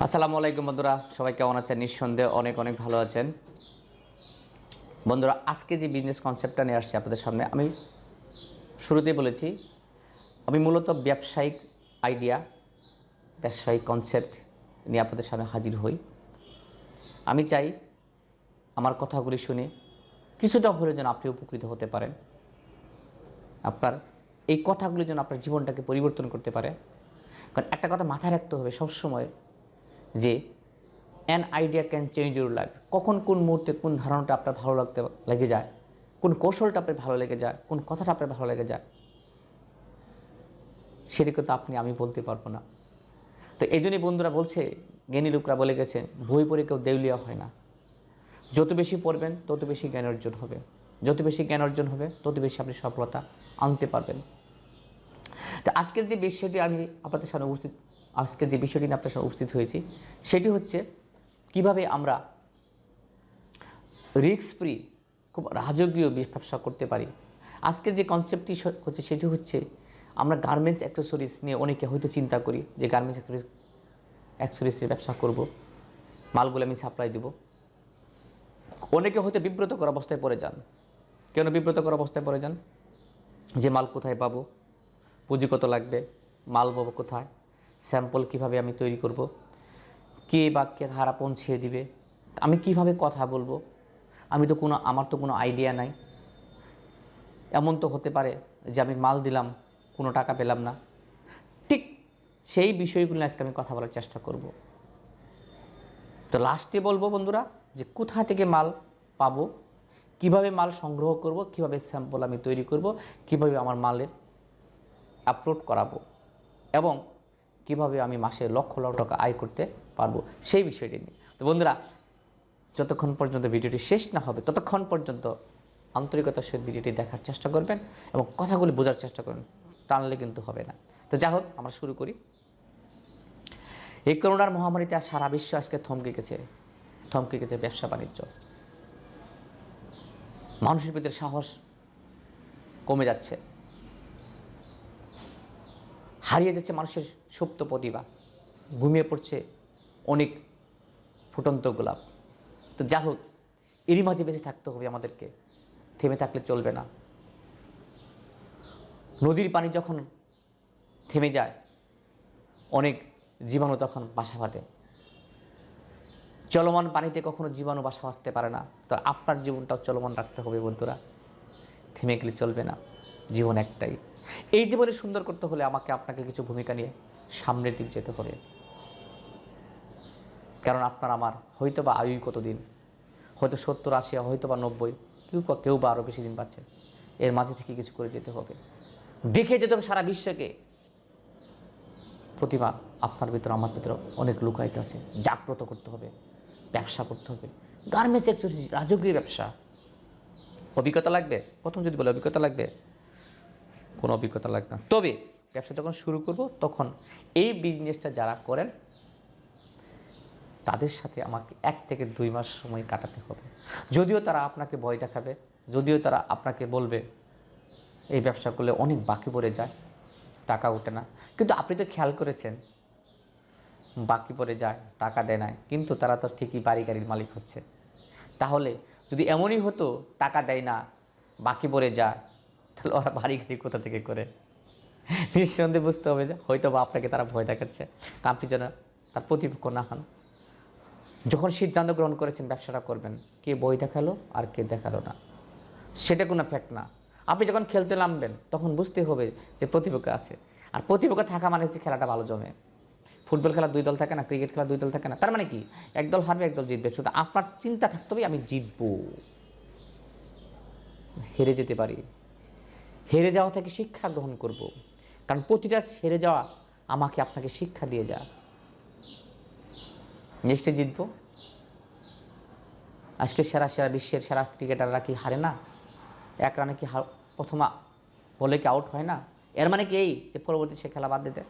আসসালামু আলাইকুম বন্ধুরা, সবাই কেমন আছেন? নিঃসন্দেহে অনেক অনেক ভালো আছেন। বন্ধুরা, আজকে যে বিজনেস কনসেপ্টটা নিয়ে আসছি আপনাদের সামনে, আমি শুরুতেই বলেছি আমি মূলত ব্যবসায়িক আইডিয়া, ব্যবসায়িক কনসেপ্ট নিয়ে আপনাদের সামনে হাজির হই। আমি চাই আমার কথাগুলি শুনে কিছুটা হলেও যেন আপনি উপকৃত হতে পারেন, আপনার এই কথাগুলি যেন আপনার জীবনটাকে পরিবর্তন করতে পারে। কারণ একটা কথা মাথায় রাখতে হবে সবসময় যে an idea can change your life. কখন কোন মুহূর্তে কোন ধারণাটা আপনার ভালো লেগে যায়, কোন কৌশলটা আপনার ভালো লেগে যায়, কোন কথাটা আপনার ভালো লেগে যায়, সেটা কিন্তু আমি বলতে পারবো না। তো এই জন্যই বন্ধুরা বলছে, জ্ঞানী লোকরা বলে গেছে, বই পড়ে কেউ দেউলিয়া হয় না। যত বেশি পড়বেন তত বেশি জ্ঞান অর্জন হবে, যত বেশি জ্ঞান অর্জন হবে তত বেশি আপনি সফলতা আনতে পারবেন। তো আজকের যে বিষয়টি আমি আপনাদের সামনে উপস্থিত হয়েছি সেটি হচ্ছে কিভাবে আমরা রিস্ক ফ্রি খুব রাজকীয় ব্যবসা করতে পারি। আজকের যে কনসেপ্টটি হচ্ছে সেটি হচ্ছে আমরা গার্মেন্টস অ্যাক্সেসরিজ নিয়ে অনেকে হয়তো চিন্তা করি যে গার্মেন্টস অ্যাক্সেসরিজের ব্যবসা করব, মালগুলো আমি সাপ্লাই দেব। অনেকে হয়তো বিব্রতকর অবস্থায় পড়ে যান। কেন বিব্রতকর অবস্থায় পড়ে যান? যে মাল কোথায় পাবো, পুঁজি কত লাগবে, মাল পাবো কোথায়, স্যাম্পল কিভাবে আমি তৈরি করব, কে বা কে কারা পৌঁছিয়ে দিবে, আমি কিভাবে কথা বলবো, আমার তো কোনো আইডিয়া নাই। এমন তো হতে পারে যে আমি মাল দিলাম, কোনো টাকা পেলাম না। ঠিক সেই বিষয়গুলো আজকে আমি কথা বলার চেষ্টা করব। তো লাস্টে বলবো বন্ধুরা যে কোথা থেকে মাল পাবো, কিভাবে মাল সংগ্রহ করব, কিভাবে স্যাম্পল আমি তৈরি করব, কিভাবে আমার মালের আপলোড করাবো এবং কিভাবে আমি মাসে লক্ষ লক্ষ টাকা আয় করতে পারবো, সেই বিষয়টি নিয়ে। তো বন্ধুরা, যতক্ষণ পর্যন্ত ভিডিওটি শেষ না হবে ততক্ষণ পর্যন্ত আন্তরিকতার সহিত ভিডিওটি দেখার চেষ্টা করবেন এবং কথাগুলি বোঝার চেষ্টা করবেন, টানলে কিন্তু হবে না। তো যাই হোক, আমরা শুরু করি। এই করোনার মহামারীতে সারা বিশ্ব আজকে থমকে গেছে ব্যবসা বাণিজ্য। মানুষের ভিতরে সাহস কমে যাচ্ছে, হারিয়ে যাচ্ছে মানুষের সুপ্ত প্রতিভা, ঘুমিয়ে পড়ছে অনেক ফুটন্ত গোলাপ। তো যাই হোক, এরই মাঝে বেঁচে থাকতে হবে আমাদেরকে, থেমে থাকলে চলবে না। নদীর পানি যখন থেমে যায় অনেক জীবাণু তখন বাসা বাঁধে। চলমান পানিতে কখনো জীবাণু বাসা বাঁধতে পারে না। তো আপনার জীবনটাও চলমান রাখতে হবে বন্ধুরা, থেমে গেলে চলবে না। জীবন একটাই, এই জীবনে সুন্দর করতে হলে আপনাকে কিছু ভূমিকা নিয়ে সামনের দিক যেতে হবে। কারণ আপনার আমার হয়তো বা আয়ু কতদিন, হয়তো 70-80, হয়তো বা 90, কেউ বা আরও বেশি দিন পাচ্ছে। এর মাঝে থেকে কিছু করে যেতে হবে, দেখে যেতে হবে সারা বিশ্বকে প্রতিভা আপনার ভিতর আমার ভিতর অনেক লুকায়িত আছে, জাগ্রত করতে হবে, ব্যবসা করতে হবে। গার্মেন্টস অ্যাক্সেসরিজ রাজকীয় ব্যবসা। অভিজ্ঞতা লাগবে? প্রথম যদি বলে অভিজ্ঞতা লাগবে, কোনো অভিজ্ঞতা লাগবে না। তবে ব্যবসা যখন শুরু করব তখন এই বিজনেসটা যারা করেন তাদের সাথে আমাকে 1 থেকে 2 মাস সময় কাটাতে হবে। যদিও তারা আপনাকে ভয় দেখাবে, যদিও তারা আপনাকে বলবে এই ব্যবসা করলে অনেক বাকি পড়ে যায়, টাকা ওঠে না, কিন্তু আপনি তো খেয়াল করেছেন বাকি পড়ে যায়, টাকা দেয় না, কিন্তু তারা তো ঠিকই বাড়ি গাড়ির মালিক হচ্ছে। তাহলে যদি এমনই হতো টাকা দেয় না, বাকি পড়ে যায়, তাহলে ওরা বাড়ি গাড়ি কোথা থেকে করে? নিঃসন্দেহে বুঝতে হবে যে হয়তো বা আপনাকে তারা ভয় দেখাচ্ছে, আপনি যেন তার প্রতিপক্ষ না হন। যখন সিদ্ধান্ত গ্রহণ করেছেন ব্যবসাটা করবেন, কে বই দেখালো আর কে দেখালো না সেটা কোনো ফ্যাক্ট না। আপনি যখন খেলতে নামবেন তখন বুঝতে হবে যে প্রতিপক্ষ আছে, আর প্রতিপক্ষ থাকা মানে হচ্ছে খেলাটা ভালো জমে। ফুটবল খেলা 2 দল থাকে না, ক্রিকেট খেলা 2 দল থাকে না, তার মানে কি এক দল হারবে এক দল জিতবে। শুধু আপনার চিন্তা থাকতে হবে আমি জিতবো, হেরে যেতে পারি, হেরে যাওয়া থেকে শিক্ষা গ্রহণ করব। কারণ প্রতিটা হেরে যাওয়া আপনাকে শিক্ষা দিয়ে যায়, নেক্সটে জিতবো। আজকে বিশ্বের সেরা ক্রিকেটাররা কি হারে না? 1 রানে কি প্রথম বলে কি আউট হয় না? এর মানে কি এই যে পরবর্তী সে খেলা বাদ দিতে?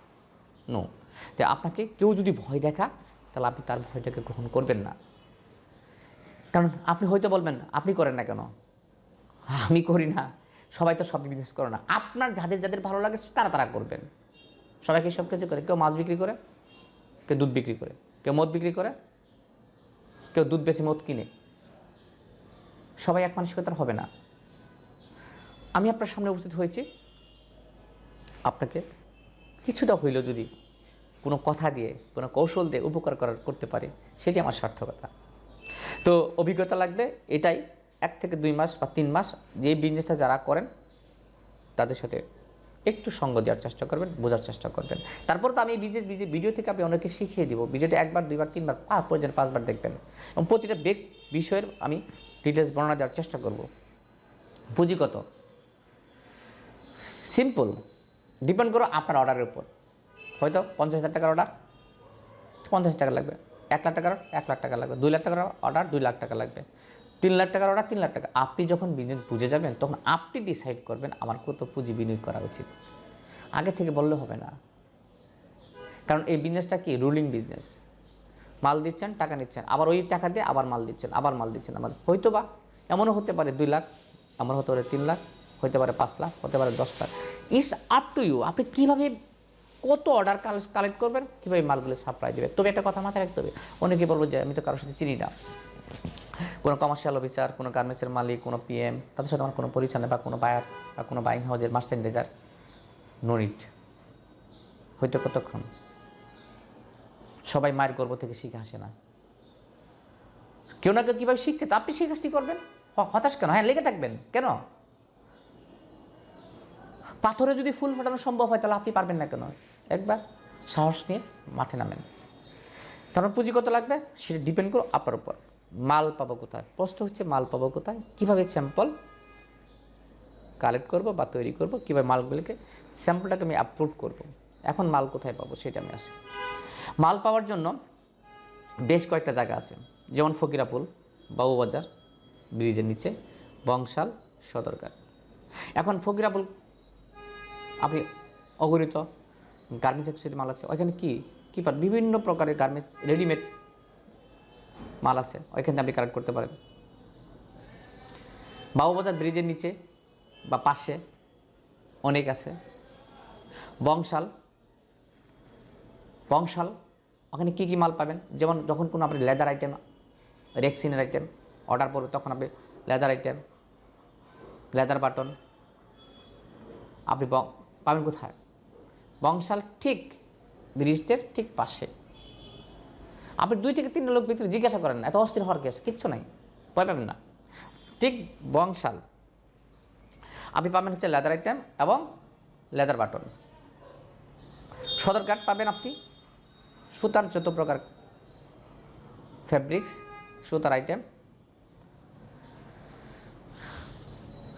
নো। তো আপনাকে কেউ যদি ভয় দেখা, তাহলে আপনি তার ভয়টাকে গ্রহণ করবেন না। কারণ আপনি হয়তো বলবেন আপনি করেন না কেন? আমি করি না, সবাই তো সব বিজনেস করে না। আপনার যাদের ভালো লাগে তারা করবেন। সবাইকে সব কিছু করে, কেউ মাছ বিক্রি করে, কেউ দুধ বিক্রি করে, কেউ মদ বিক্রি করে, কেউ দুধ বেশি মদ কিনে। সবাই এক মানসিকতার হবে না। আমি আপনার সামনে উপস্থিত হয়েছি, আপনাকে কিছুটা হইলেও যদি কোনো কথা দিয়ে, কোনো কৌশল দিয়ে উপকার করতে পারে, সেটি আমার সার্থকতা। তো অভিজ্ঞতা লাগবে এটাই, 1 থেকে 2 মাস বা 3 মাস যে বিজনেসটা যারা করেন তাদের সাথে একটু সঙ্গ দেওয়ার চেষ্টা করবেন, বোঝার চেষ্টা করবেন। তারপর তো আমি এই ভিডিও থেকে আমি অনেকে শিখিয়ে দিব। ভিডিওটা 1 বার 2 বার 3 বার পর্যন্ত 5 বার দেখবেন এবং প্রতিটা বিষয়ের আমি ডিটেলস বর্ণনা দেওয়ার চেষ্টা করব। পুঁজি কত? সিম্পল, ডিপেন্ড করো আপনার অর্ডারের উপর। হয়তো 50,000 টাকার অর্ডার, 50 টাকা লাগবে। 1 লাখ টাকার 1 লাখ টাকা লাগবে। 2 লাখ টাকার অর্ডার, 2 লাখ টাকা লাগবে। 3 লাখ টাকার অর্ডার, 3 লাখ টাকা। আপনি যখন বিজনেস বুঝে যাবেন তখন আপনি ডিসাইড করবেন আমার কত পুঁজি বিনিয়োগ করা উচিত। আগে থেকে বললে হবে না, কারণ এই বিজনেসটা কি রুলিং বিজনেস। মাল দিচ্ছেন, টাকা নিচ্ছেন, আবার ওই টাকা দিয়ে আবার মাল দিচ্ছেন, আবার মাল দিচ্ছেন। আবার হয়তো বা এমনও হতে পারে 2 লাখ, এমন হতে পারে 3 লাখ, হতে পারে 5 লাখ, হতে পারে 10 lakh. It's up to you, আপনি কীভাবে কত অর্ডার কালেক্ট করবেন, কীভাবে মালগুলো সাপ্লাই দেবে। তবে একটা কথা মাথায় রাখতে হবে, অনেকে বলবো যে আমি তো কারোর সাথে চিনি না, কোনো কমার্শিয়াল অফিসার, কোনো গার্মেন্টসের মালিক, কোনো পিএম, তাদের সাথে আমার কোনো পরিচয় নেই, বা কোনো বায়ার বা কোনো বাইং হাউজের মার্চেন্ডাইজার। No need. হয়তো কতক্ষণ সবাই মায়ের গর্ভ থেকে শিখে আসে না, কেউ না কেউ কীভাবে শিখছে, তো আপনি সেই কাজটি করবেন। হতাশ কেন? হ্যাঁ, লেগে থাকবেন কেন? পাথরে যদি ফুল ফোটানো সম্ভব হয় তাহলে আপনি পারবেন না কেন? একবার সাহস নিয়ে মাঠে নামেন। তারপর পুঁজি কত লাগবে সেটা ডিপেন্ড করো আপনার উপর। মাল পাবো কোথায়? প্রশ্ন হচ্ছে মাল পাবো কোথায়, কীভাবে স্যাম্পল কালেক্ট করব বা তৈরি করব, কীভাবে মালগুলোকে স্যাম্পলটাকে আমি আপলোড করব। এখন মাল কোথায় পাবো সেটা আমি আসি। মাল পাওয়ার জন্য বেশ কয়েকটা জায়গা আছে, যেমন ফকিরাপুল, বাবুবাজার ব্রিজের নিচে, বংশাল, সদরঘাট। এখন ফকিরাপুল আপনি অগণিত গার্মেন্টস অ্যাক্সেসরি মাল আছে, ওইখানে কী পান? বিভিন্ন প্রকারের গার্মেন্টস রেডিমেড মাল আছে, ওইখানে আপনি কালেক্ট করতে পারেন। বাবুবাজার ব্রিজের নিচে বা পাশে অনেক আছে। বংশাল ওখানে কী মাল পাবেন? যেমন যখন কোনো আপনি লেদার আইটেম, রেক্সিনের আইটেম অর্ডার করবেন, তখন আপনি লেদার আইটেম, লেদার বাটন আপনি পাবেন কোথায়? বংশাল ঠিক ব্রিজটের ঠিক পাশে। আপনি 2 থেকে 3 লোক ভিতরে জিজ্ঞাসা করেন না, এত অস্থির হওয়ার কেস কিচ্ছু নাই, ভয় পাবেন না। ঠিক বংশাল আপনি পাবেন হচ্ছে লেদার আইটেম এবং লেদার বাটন। সদরঘাট পাবেন আপনি সুতার যত প্রকার ফ্যাব্রিক্স, সুতার আইটেম,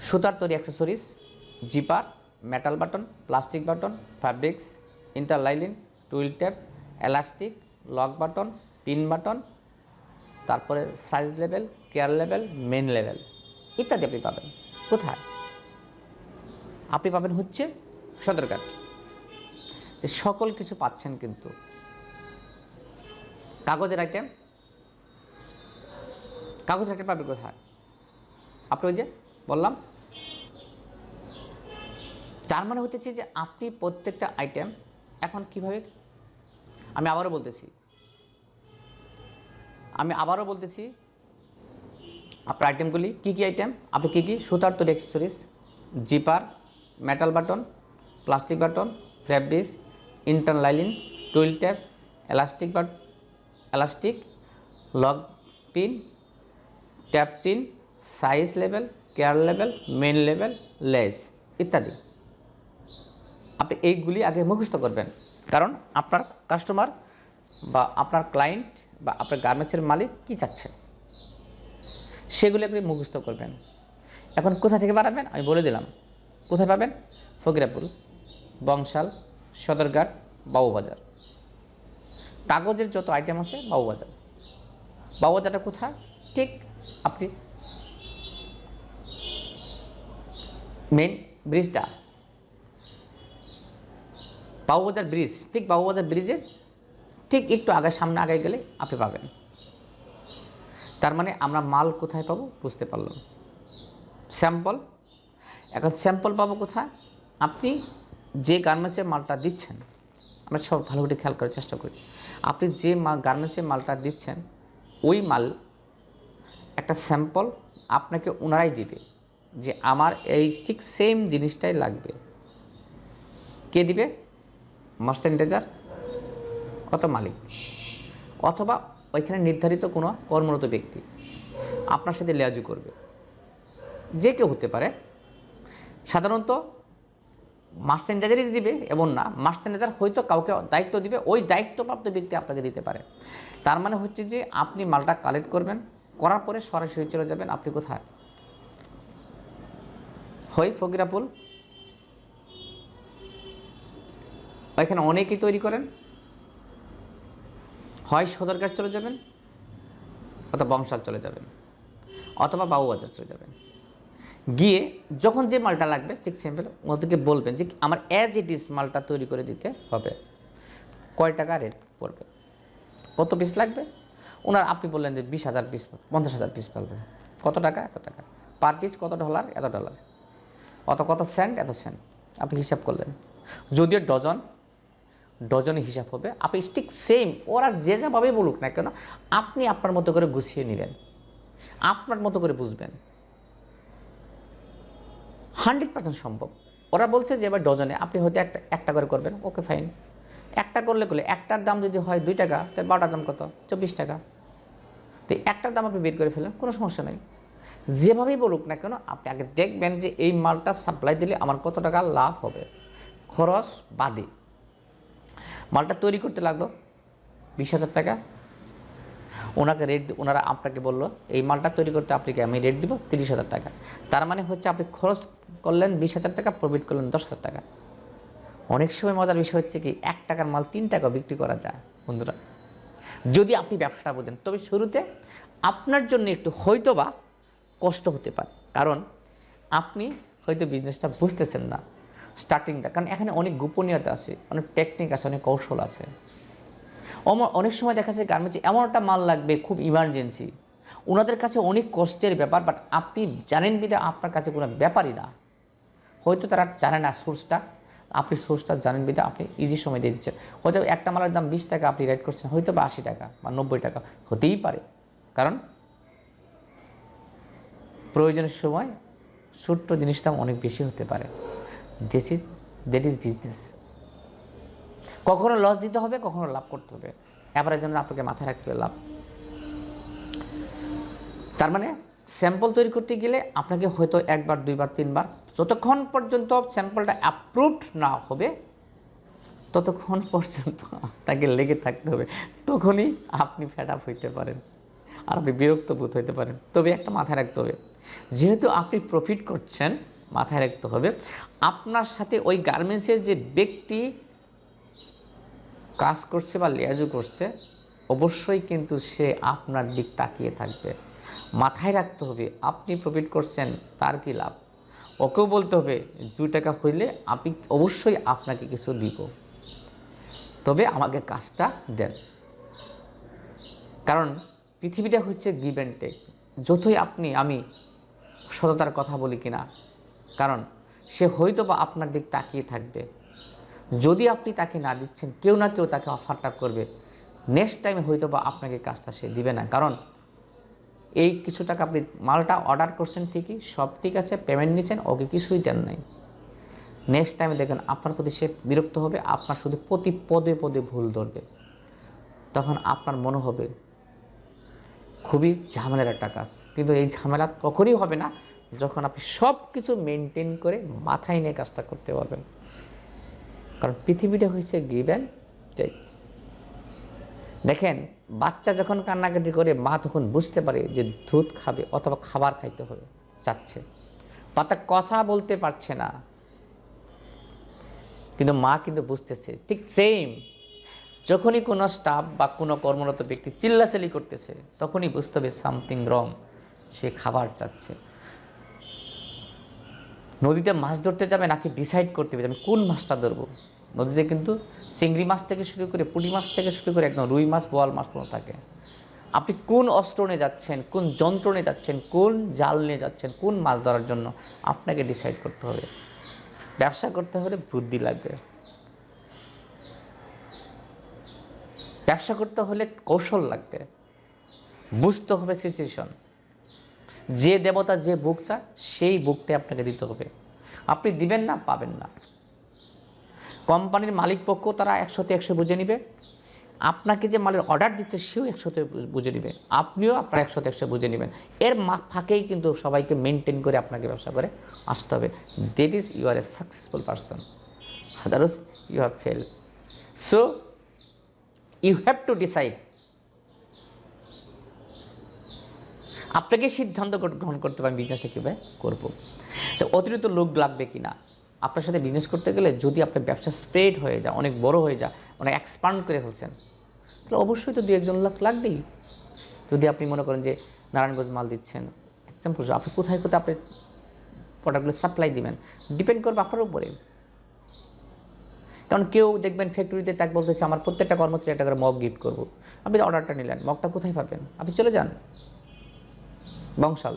সুতার তৈরি accessories, zipper, metal button, plastic button, fabrics, ইন্টারলাইলিন, twill tap, elastic, lock button, pin button, তারপরে size level, care level, main level ইত্যাদি আপনি পাবেন। কোথায়? আপনি পাবেন হচ্ছে সদরঘাট। সকল কিছু পাচ্ছেন, কিন্তু কাগজের আইটেম পাবেন কোথায়? আপনি ওই যে বললাম, তার মানে হতেছে যে আপনি প্রত্যেকটা আইটেম এখন কিভাবে, আমি আবারও বলতেছি আপনার আইটেমগুলি কী আইটেম, আপনি কী সুতার তৈরি accessories, zipper, metal button, plastic button, fabrics, ইন্টারলাইলিন, twill tap, elastic, lock pin, tap pin, size level, care level, main level, লেজ ইত্যাদি। আপনি এইগুলি আগে মুখস্থ করবেন, কারণ আপনার কাস্টমার বা আপনার ক্লায়েন্ট বা আপনার গার্মেন্টসের মালিক কী চাচ্ছে সেগুলি আপনি মুখস্থ করবেন। এখন কোথা থেকে বানাবেন আমি বলে দিলাম। কোথায় পাবেন? ফকিরাপুল, বংশাল, সদরঘাট, বাবুবাজার। কাগজের যত আইটেম আছে বাবুবাজারটা কোথায়? ঠিক আপনি মেন ব্রিজটা, বাবুবাজার ব্রিজ, ঠিক বাবুবাজার ব্রিজের ঠিক একটু সামনে আগে গেলে আপনি পাবেন। তার মানে আমরা মাল কোথায় পাবো বুঝতে পারলাম। স্যাম্পল, এখন স্যাম্পল পাবো কোথায়? আপনি যে গার্মেন্টসের মালটা দিচ্ছেন আমরা সব ভালো করে খেয়াল করার চেষ্টা করি। আপনি যে গার্মেন্টসের মালটা দিচ্ছেন, ওই মাল একটা স্যাম্পল আপনাকে ওনারাই দিবে যে আমার এই ঠিক সেম জিনিসটাই লাগবে। কে দিবে? মার্চেন্ডাইজার অথবা মালিক, অথবা ওইখানে নির্ধারিত কোনো কর্মরত ব্যক্তি আপনার সাথে লেয়াজু করবে, যে কেউ হতে পারে। সাধারণত মার্চেন্ডাইজারই দিবে এমন না, মার্চেন্ডাইজার হয়তো কাউকে দায়িত্ব দিবে, ওই দায়িত্বপ্রাপ্ত ব্যক্তি আপনাকে দিতে পারে। তার মানে হচ্ছে যে আপনি মালটা কালেক্ট করবেন, করার পরে সরাসরি চলে যাবেন আপনি কোথায়? হয় ফকিরাপুল, ওইখানে অনেকেই তৈরি করেন, হয় সদরঘাট চলে যাবেন, অথবা বংশাল চলে যাবেন, অথবা বাবুবাজার চলে যাবেন। গিয়ে যখন যে মালটা লাগবে ঠিক সিম্পল ওদেরকে বলবেন যে আমার অ্যাজ ইট ইজ মালটা তৈরি করে দিতে হবে, কয় টাকা রেট পড়বে, কত পিস লাগবে। ওনার আপনি বললেন যে 20,000 পিস, 50,000 পিস ফেলবে, কত টাকা? এত টাকা পার পিস, কত ডলার? এত ডলার, কত সেন্ট? এত সেন্ট। আপনি হিসাব করলেন, যদিও ডজনে হিসাব হবে, আপনি ঠিক সেম ওরা যে যাভাবে বলুক না কেন আপনি আপনার মতো করে গুছিয়ে নেবেন, আপনার মতো করে বুঝবেন। 100% সম্ভব। ওরা বলছে যে এবার ডজনে, আপনি হয়তো একটা করে করবেন, ওকে ফাইন। একটা করলে একটার দাম যদি হয় 2 টাকা, তাহলে 12টার দাম কত? 24 টাকা। তো একটার দাম আপনি বের করে ফেলেন, কোনো সমস্যা নেই। যেভাবেই বলুক না কেন আপনি আগে দেখবেন যে এই মালটা সাপ্লাই দিলে আমার কত টাকা লাভ হবে, খরচ বাদে। মালটা তৈরি করতে লাগলো 20,000 টাকা, ওনারা আপনাকে বললো এই মালটা তৈরি করতে আপনাকে আমি রেট দিব 30,000 টাকা। তার মানে হচ্ছে আপনি খরচ করলেন 20,000 টাকা, প্রফিট করলেন 10,000 টাকা। অনেক সময় মজার বিষয় হচ্ছে কি 1 টাকার মাল 3 টাকা বিক্রি করা যায় বন্ধুরা, যদি আপনি ব্যবসাটা বোঝেন। তবে শুরুতে আপনার জন্য একটু হয়তোবা কষ্ট হতে পারে, কারণ আপনি হয়তো বিজনেসটা বুঝতেছেন না স্টার্টিংটা, কারণ এখানে অনেক গোপনীয়তা আছে, অনেক টেকনিক আছে, অনেক কৌশল আছে। অনেক সময় দেখা যায় গার্মেন্টসে এমন একটা মাল লাগবে খুব ইমার্জেন্সি, ওনাদের কাছে অনেক কষ্টের ব্যাপার, বাট আপনি জানেন বিধে আপনার কাছে কোনো ব্যাপারই না। হয়তো তারা জানে না সোর্সটা, আপনি সোর্সটা জানেন বিধে আপনি ইজি সময় দিয়ে দিচ্ছেন। হয়তো একটা মালের দাম 20 টাকা আপনি রেট করছেন, হয়তো বা 80 টাকা বা 90 টাকা হতেই পারে, কারণ প্রয়োজনের সময় ছোট্ট জিনিসটা অনেক বেশি হতে পারে। That is business. কখনো লস দিতে হবে, কখনো লাভ করতে হবে, এবারের জন্য আপনাকে মাথায় রাখতে হবে লাভ। তার মানে স্যাম্পল তৈরি করতে গেলে আপনাকে হয়তো 1 বার 2 বার 3 বার, যতক্ষণ পর্যন্ত স্যাম্পলটা অ্যাপ্রুভড না হবে ততক্ষণ পর্যন্ত আপনাকে লেগে থাকতে হবে। তখনই আপনি ফেড আপ হইতে পারেন আর আপনি বিরক্ত বোধ হইতে পারেন। তবে একটা মাথায় রাখতে হবে, যেহেতু আপনি প্রফিট করছেন, মাথায় রাখতে হবে আপনার সাথে ওই গার্মেন্টসের যে ব্যক্তি কাজ করছে বা লেয়াজু করছে অবশ্যই কিন্তু সে আপনার দিক তাকিয়ে থাকবে। মাথায় রাখতে হবে আপনি প্রফিট করছেন, তার কি লাভ। ওকেও বলতে হবে 2 টাকা হইলে আমি অবশ্যই আপনাকে কিছু দিব, তবে আমাকে কাজটা দেন। কারণ পৃথিবীটা হচ্ছে গিভ অ্যান্ড টেক। যতই আমি সততার কথা বলি কিনা, কারণ সে হয়তো বা আপনার দিক তাকিয়ে থাকবে। যদি আপনি তাকে না দিচ্ছেন, কেউ না কেউ তাকে অফারটা করবে, নেক্সট টাইমে হয়তো বা আপনাকে কাজটা সে দিবে না। কারণ এই কিছু টাকা আপনি মালটা অর্ডার করছেন ঠিকই, সব ঠিক আছে, পেমেন্ট নিচ্ছেন, ওকে কিছুই দেন নাই। নেক্সট টাইমে দেখেন আপনার প্রতি সে বিরক্ত হবে, আপনার শুধু প্রতি পদে পদে ভুল ধরবে। তখন আপনার মনে হবে খুবই ঝামেলার একটা কাজ। কিন্তু এই ঝামেলা কখনই হবে না যখন আপনি সব কিছু মেনটেন করে মাথায় নিয়ে কাজটা করতে পারবেন। কারণ পৃথিবীটা হয়েছে গিভ অ্যান্ড টেক। দেখেন বাচ্চা যখন কান্নাকাটি করে মা তখন বুঝতে পারে যে দুধ খাবে অথবা খাবার খাইতে হবে চাচ্ছে, বাচ্চা কথা বলতে পারছে না, কিন্তু মা কিন্তু বুঝতেছে। ঠিক সেম যখনই কোনো স্টাফ বা কোনো কর্মরত ব্যক্তি চিল্লাচিল্লি করতেছে তখনই বুঝতে হবে সামথিং রং, সে খাবার চাচ্ছে। নদীতে মাছ ধরতে যাবে নাকি ডিসাইড করতে হবে আমি কোন মাছটা ধরবো। নদীতে কিন্তু চিংড়ি মাছ থেকে শুরু করে পুঁটি মাছ থেকে শুরু করে একদম রুই মাছ বোয়াল মাছ পর্যন্ত থাকে। আপনি কোন অস্ত্র নিয়ে যাচ্ছেন, কোন যন্ত্র নিয়ে যাচ্ছেন, কোন জাল নিয়ে যাচ্ছেন, কোন মাছ ধরার জন্য আপনাকে ডিসাইড করতে হবে। ব্যবসা করতে হলে বুদ্ধি লাগবে। ব্যবসা করতে হলে কৌশল লাগবে, বুঝতে হবে সিচুয়েশন। যে দেবতা যে বুক চায় সেই বুকটাই আপনাকে দিতে হবে। আপনি দিবেন না, পাবেন না। কোম্পানির মালিক পক্ষ তারা 100তে 100 বুঝে নিবে, আপনাকে যে মালের অর্ডার দিচ্ছে সেও 100তে বুঝে নেবে, আপনিও আপনার 100তে 100 বুঝে নেবেন। এর ফাঁকেই কিন্তু সবাইকে মেনটেন করে আপনাকে ব্যবসা করে আসতে হবে। That is you are a successful person, otherwise you have fail. So you have to decide. আপনাকে সিদ্ধান্ত গ্রহণ করতে হবে আমি বিজনেসটা কীভাবে করবো। তো অতিরিক্ত লোক লাগবে কি না আপনার সাথে বিজনেস করতে গেলে? যদি আপনার ব্যবসা স্প্রেড হয়ে যায়, অনেক বড় হয়ে যায়, অনেক এক্সপান্ড করে ফেলছেন, তাহলে অবশ্যই তো 2-1 লোক লাগবেই। যদি আপনি মনে করেন যে নারায়ণগঞ্জ মাল দিচ্ছেন, এক্সাম্পল, আপনি কোথায় কোথায় আপনি প্রোডাক্টগুলো সাপ্লাই দিবেন ডিপেন্ড করবে আপনার উপরে। কারণ কেউ দেখবেন ফ্যাক্টরিতে তাকে বলতেছে আমার প্রত্যেকটা কর্মচারী একটা করে মগ গিফট করবো। আপনি অর্ডারটা নিলেন, মগটা কোথায় পাবেন? আপনি চলে যান বংশাল,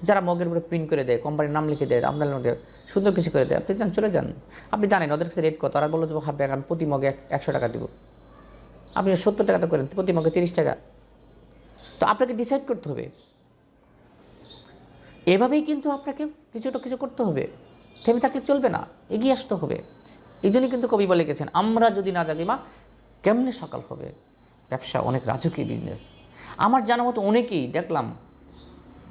যারা মগের উপরে প্রিন্ট করে দেয়, কোম্পানির নাম লিখে দেয়, আপনার মধ্যে সুন্দর কিছু করে দেয়, আপনি যান, চলে যান। আপনি জানেন ওদের কাছে রেট কত, ওরা বললো তো ভাববে আমি প্রতি মগে 100 টাকা দেবো, আপনি 70 টাকাতে করেন, প্রতি মগে 30 টাকা। তো আপনাকে ডিসাইড করতে হবে। এভাবেই কিন্তু আপনাকে কিছু করতে হবে, থেমে থাকলে চলবে না, এগিয়ে আসতে হবে। এই জন্যই কিন্তু কবি বলে গেছেন, আমরা যদি না জাগি মা কেমনে সকাল হবে। ব্যবসা অনেক রাজকীয় বিজনেস। আমার জানা মতো অনেকেই দেখলাম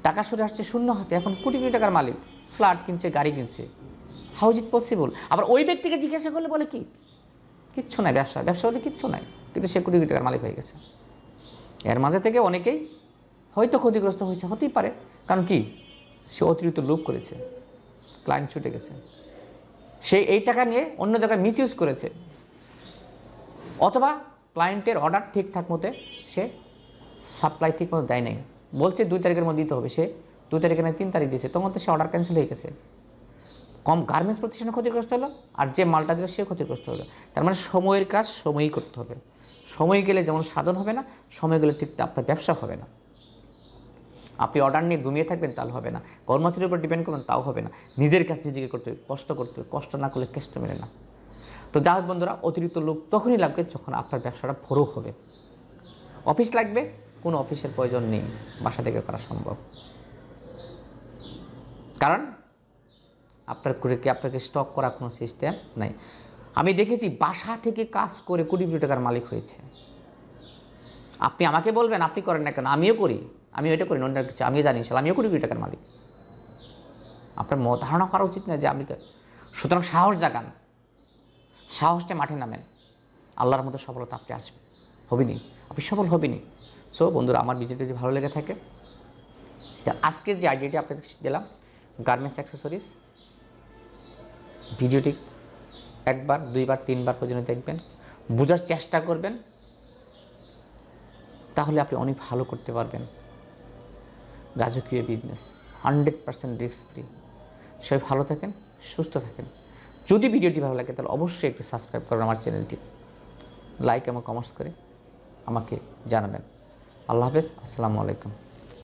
টাকা সরে আসছে শূন্য হাতে, এখন কোটি কোটি টাকার মালিক, ফ্ল্যাট কিনছে, গাড়ি কিনছে। How is it possible? আবার ওই ব্যক্তিকে জিজ্ঞাসা করলে বলে কি কিচ্ছু নাই, ব্যবসা বলে কিচ্ছু নাই, কিন্তু সে কোটি কোটি টাকার মালিক হয়ে গেছে। এর মাঝে থেকে অনেকেই হয়তো ক্ষতিগ্রস্ত হয়েছে, হতেই পারে। কারণ কি, সে অতিরিক্ত লোভ করেছে, ক্লায়েন্ট ছুটে গেছে, সে এই টাকা নিয়ে অন্য জায়গায় মিসইউজ করেছে, অথবা ক্লায়েন্টের অর্ডার ঠিকঠাক মতো সে সাপ্লাই ঠিক মতো দেয় নাই, বলছে 2 তারিখের মধ্যে দিতে হবে, সে 2 তারিখে না 3 তারিখ দিয়েছে, তখন তো সে অর্ডার ক্যান্সেল হয়ে গেছে। কম গার্মেন্টস প্রতিষ্ঠানে ক্ষতিগ্রস্ত হলো, আর যে মালটা দিল সে ক্ষতিগ্রস্ত হলো। তার মানে সময়ের কাজ সময়ই করতে হবে। সময় গেলে যেমন সাধন হবে না, সময় গেলে ঠিক আপনার ব্যবসা হবে না। আপনি অর্ডার নিয়ে ঘুমিয়ে থাকবেন তাহলে হবে না, কর্মচারীর উপর ডিপেন্ড করবেন তাও হবে না। নিজের কাজ নিজেকে করতে হবে, কষ্ট করতে হবে, কষ্ট না করলে কেষ্ট মেলে না। তো যাই হোক বন্ধুরা, অতিরিক্ত লোক তখনই লাগবে যখন আপনার ব্যবসাটা বড় হবে। অফিস লাগবে, কোনো অফিসের প্রয়োজন নেই, বাসা থেকে করা সম্ভব। কারণ আপনাকে স্টক করা কোনো সিস্টেম নাই। আমি দেখেছি বাসা থেকে কাজ করে কোটি কোটি টাকার মালিক হয়েছে। আপনি আমাকে বলবেন আপনি করেন না কেন, আমিও করি, আমি ওইটা করি, অন্য কিছু আমিও জানি, আমিও কোটি কোটি টাকার মালিক। আপনার ধারণা করা উচিত না যে আমি। সুতরাং সাহস জাগান, সাহসটা মাঠে নামেন, আল্লাহর মতো সফলতা আপনি আসবেন, হবেনি, আপনি সফল হবেনি। সো বন্ধুরা, আমার ভিডিওটি যদি ভালো লেগে থাকে, আজকের যে আইডিয়াটি আপনাদের দিলাম গার্মেন্টস অ্যাক্সেসরিজ, ভিডিওটি 1বার 2বার 3বার পর্যন্ত দেখবেন, বোঝার চেষ্টা করবেন, তাহলে আপনি অনেক ভালো করতে পারবেন। রাজকীয় বিজনেস 100% রিস্ক ফ্রি। সবাই ভালো থাকেন, সুস্থ থাকেন। যদি ভিডিওটি ভালো লাগে তাহলে অবশ্যই একটু সাবস্ক্রাইব করবেন আমার চ্যানেলটি, লাইক এবং কমেন্টস করে আমাকে জানাবেন। আল্লাহ হাফেজ, আসসালামু আলাইকুম।